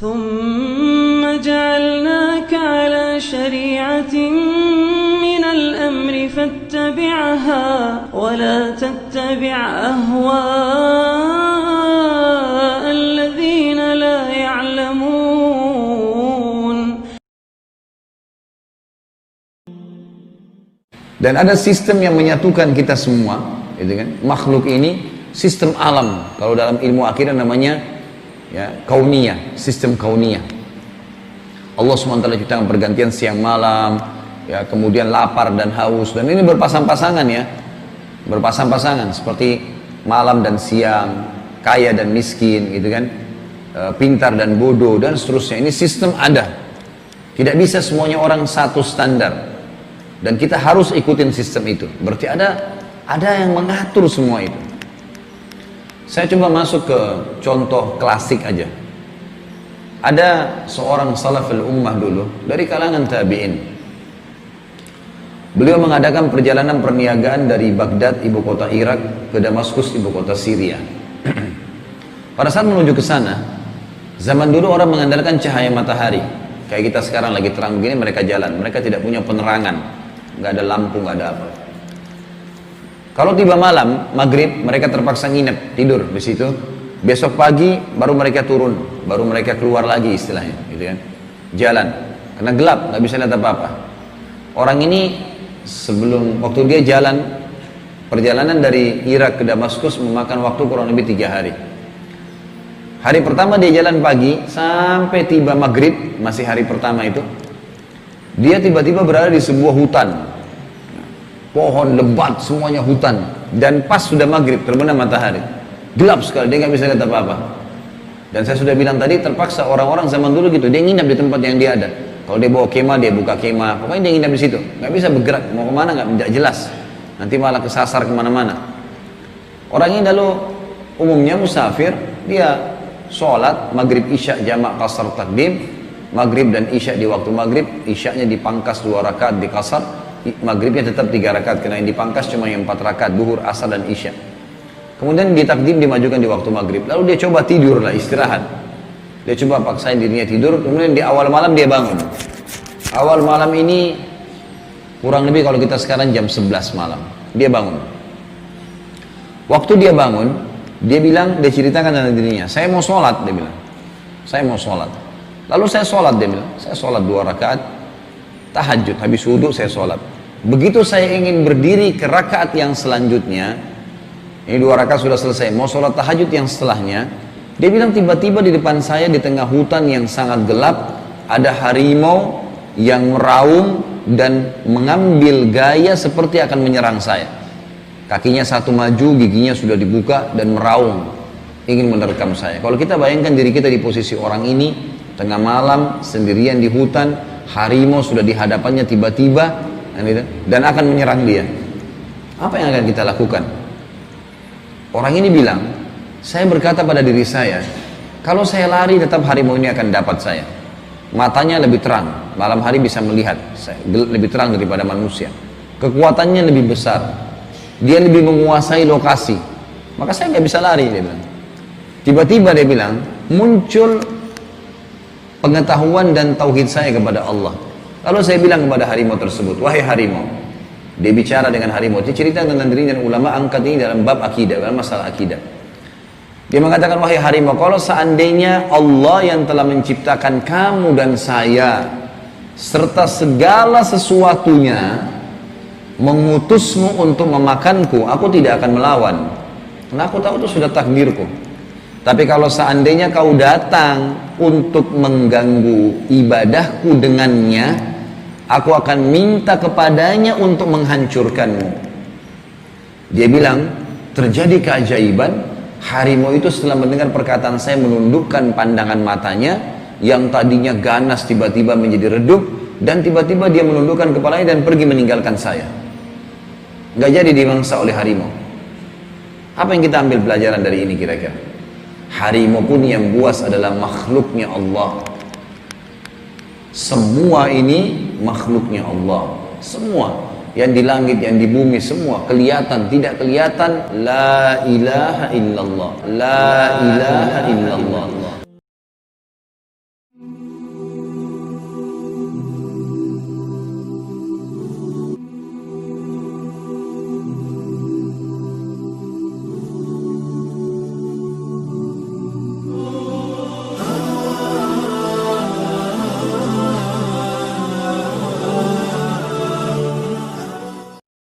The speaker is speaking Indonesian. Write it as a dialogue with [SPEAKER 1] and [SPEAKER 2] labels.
[SPEAKER 1] ثم جعلناك على شريعة من الأمر فاتبعها ولا تتبع أهواء الذين لا يعلمون.
[SPEAKER 2] Dan ada sistem yang menyatukan kita semua, gitu kan? Makhluk ini sistem alam. Kalau dalam ilmu akidah namanya ya kauniyah, sistem kauniyah. Allah SWT ciptakan pergantian siang malam, ya kemudian lapar dan haus, dan ini berpasang-pasangan ya, berpasang-pasangan seperti malam dan siang, kaya dan miskin, gitu kan? Pintar dan bodoh dan seterusnya. Ini sistem ada. Tidak bisa semuanya orang satu standar. Dan kita harus ikutin sistem itu. Berarti ada yang mengatur semua itu. Saya coba masuk ke contoh klasik aja. Ada seorang salaful ummah dulu dari kalangan tabi'in. Beliau mengadakan perjalanan perniagaan dari Baghdad, ibu kota Irak, ke Damaskus, ibu kota Syria. Pada saat menuju ke sana, zaman dulu orang mengandalkan cahaya matahari. Kayak kita sekarang lagi terang begini, mereka jalan. Mereka tidak punya penerangan. Nggak ada lampu, nggak ada apa. Kalau tiba malam, maghrib, mereka terpaksa nginep, tidur di situ. Besok pagi baru mereka turun, baru mereka keluar lagi istilahnya, gitu kan? Jalan, karena gelap, nggak bisa lihat apa-apa. Orang ini sebelum waktu dia jalan, perjalanan dari Irak ke Damaskus memakan waktu kurang lebih 3 hari. Hari pertama dia jalan pagi sampai tiba maghrib, masih hari pertama itu. Dia tiba-tiba berada di sebuah hutan, pohon lebat, semuanya hutan, dan pas sudah maghrib terbenam matahari, gelap sekali, dia nggak bisa lihat apa-apa. Dan saya sudah bilang tadi, terpaksa orang-orang zaman dulu gitu, dia nginap di tempat yang dia ada. Kalau dia bawa kemah, dia buka kemah, pokoknya dia nginap di situ, nggak bisa bergerak, mau kemana nggak jelas, nanti malah kesasar kemana-mana. Orang ini lalu umumnya musafir, dia sholat maghrib isya jamak qasar takdim. Maghrib dan isya di waktu maghrib, isyanya dipangkas 2 rakaat di qasar, maghribnya tetap 3 rakaat, karena yang dipangkas cuma yang 4 rakaat, duhur, asar dan isya. Kemudian ditakdim dimajukan di waktu maghrib. Lalu dia coba tidur lah, istirahat. Dia coba paksain dirinya tidur, kemudian di awal malam dia bangun. Awal malam ini kurang lebih kalau kita sekarang jam 11 malam. Dia bangun. Waktu dia bangun, dia bilang, dia ceritakan dengan dirinya, saya mau sholat, dia bilang. Saya mau sholat. Lalu saya sholat, dia bilang, saya sholat 2 rakaat tahajud, habis wudhu saya sholat. Begitu saya ingin berdiri ke rakaat yang selanjutnya, ini 2 rakaat sudah selesai, mau sholat tahajud yang setelahnya, dia bilang tiba-tiba di depan saya di tengah hutan yang sangat gelap, ada harimau yang meraung dan mengambil gaya seperti akan menyerang saya. Kakinya satu maju, giginya sudah dibuka dan meraung, ingin menerkam saya. Kalau kita bayangkan diri kita di posisi orang ini, tengah malam, sendirian di hutan, harimau sudah di hadapannya tiba-tiba, dan akan menyerang dia. Apa yang akan kita lakukan? Orang ini bilang, saya berkata pada diri saya, kalau saya lari tetap harimau ini akan dapat saya. Matanya lebih terang, malam hari bisa melihat, lebih terang daripada manusia. Kekuatannya lebih besar, dia lebih menguasai lokasi, maka saya nggak bisa lari, dia bilang. Tiba-tiba dia bilang, muncul pengetahuan dan tauhid saya kepada Allah. Lalu saya bilang kepada harimau tersebut, wahai harimau. Dia bicara dengan harimau, dia cerita tentang diri, dan ulama angkat ini dalam bab akidah, dalam masalah akidah. Dia mengatakan, wahai harimau, kalau seandainya Allah yang telah menciptakan kamu dan saya serta segala sesuatunya mengutusmu untuk memakanku, aku tidak akan melawan, karena aku tahu itu sudah takdirku. Tapi kalau seandainya kau datang untuk mengganggu ibadahku dengannya, aku akan minta kepadanya untuk menghancurkanmu. Dia bilang, terjadi keajaiban, harimau itu setelah mendengar perkataan saya menundukkan pandangan matanya, yang tadinya ganas tiba-tiba menjadi redup, dan tiba-tiba dia menundukkan kepalanya dan pergi meninggalkan saya. Nggak jadi dimangsa oleh harimau. Apa yang kita ambil pelajaran dari ini kira-kira? Harimau pun yang buas adalah makhluknya Allah. Semua ini makhluknya Allah. Semua yang di langit, yang di bumi, semua kelihatan, tidak kelihatan. La ilaha illallah, la ilaha illallah.
[SPEAKER 1] you.